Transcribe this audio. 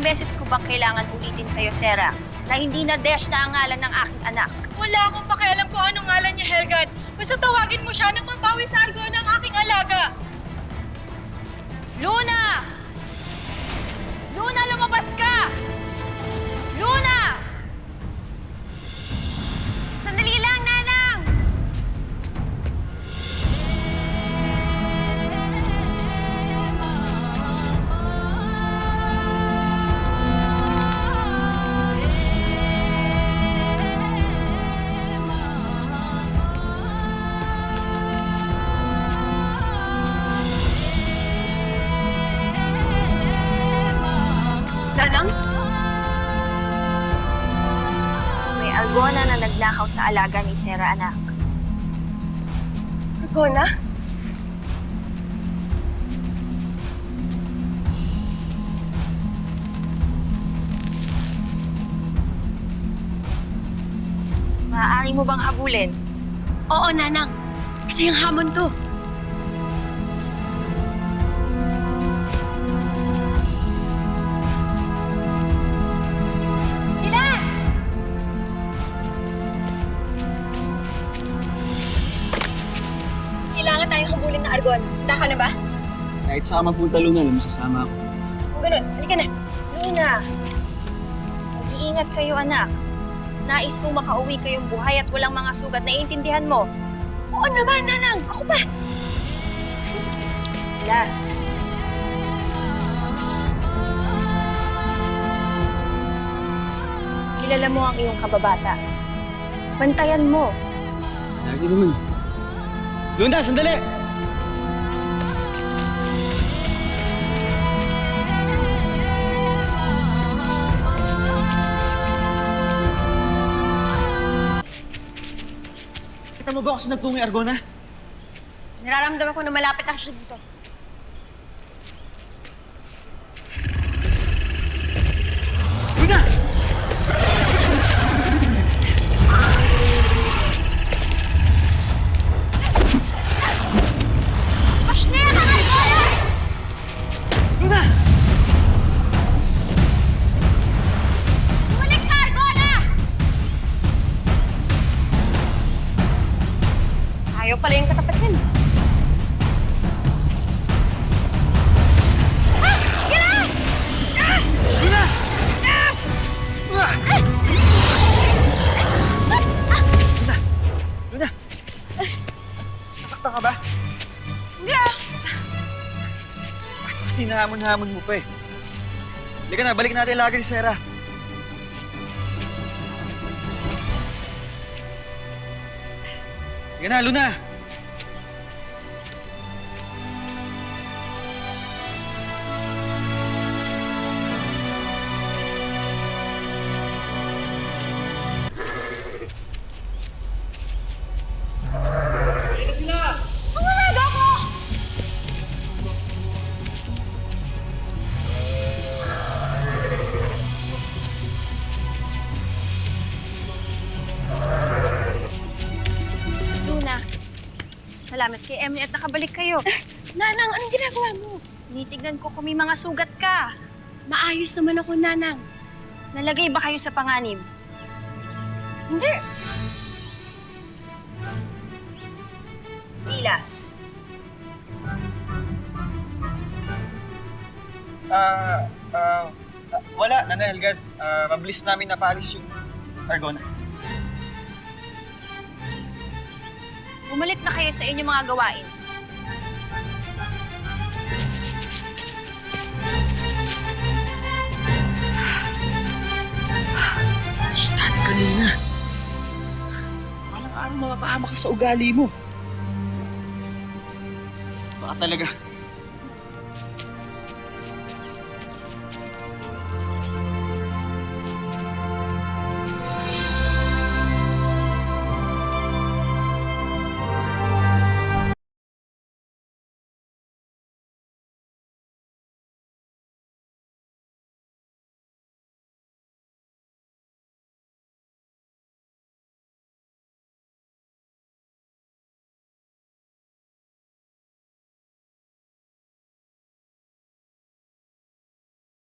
beses ko bang kailangan ulitin sa'yo, Sarah, na hindi na Desh na ang ngalan ng aking anak? Wala akong pakialam kung anong ngalan niya, Helgad. Basta tawagin mo siya nang mabawi sa argo ng aking alaga. Luna! Luna, lumabas ka! Luna! Sandali lang, Nanang! Nanang? May argona na nagnakaw sa alaga ni Sarah, anak. Argona? Maaari mo bang habulin? Oo, Nanang. Kasi yung hamon to. Kailangan tayong habulin na argon. Handa ka na ba? Kahit saan magpunta, Luna, alam mo, sasama ako. Kung ganun, halika na. Luna, mag-iingat kayo, anak. Nais kong makauwi kayong buhay at walang mga sugat. Naiintindihan mo? Oo naman, Nanang. Ako ba? Las. Kilala mo ang iyong kababata. Bantayan mo. Lagi naman. Luna, sandali! Kita mo ba ako sa nagtungay, Argona? Nararamdaman ko na malapit ako siya dito. Luna! Pasnera, Argona! Luna! Bumalik ka, Argona! Ayaw pala yung katapat niyan. Luna! Luna! Luna! Luna! Nasaktan ka ba? Hindi ah. Kasi nahamon-hamon mo pa eh. Halika na, balik natin lagi si Sarah. Halika na, Luna! Luna, salamat kay Emily at nakabalik kayo. Nanang, anong ginagawa mo? Tinitignan ko kung may mga sugat ka. Maayos naman ako, Nanang. Nalagay ba kayo sa panganib? Hindi. Tilas. Wala, Nanay Helgad. Mabilis namin napaalis yung Argona. Bumalik na kayo sa inyong mga gawain. Stand ka, Luna. Palang araw mapapahama ka sa ugali mo. Baka talaga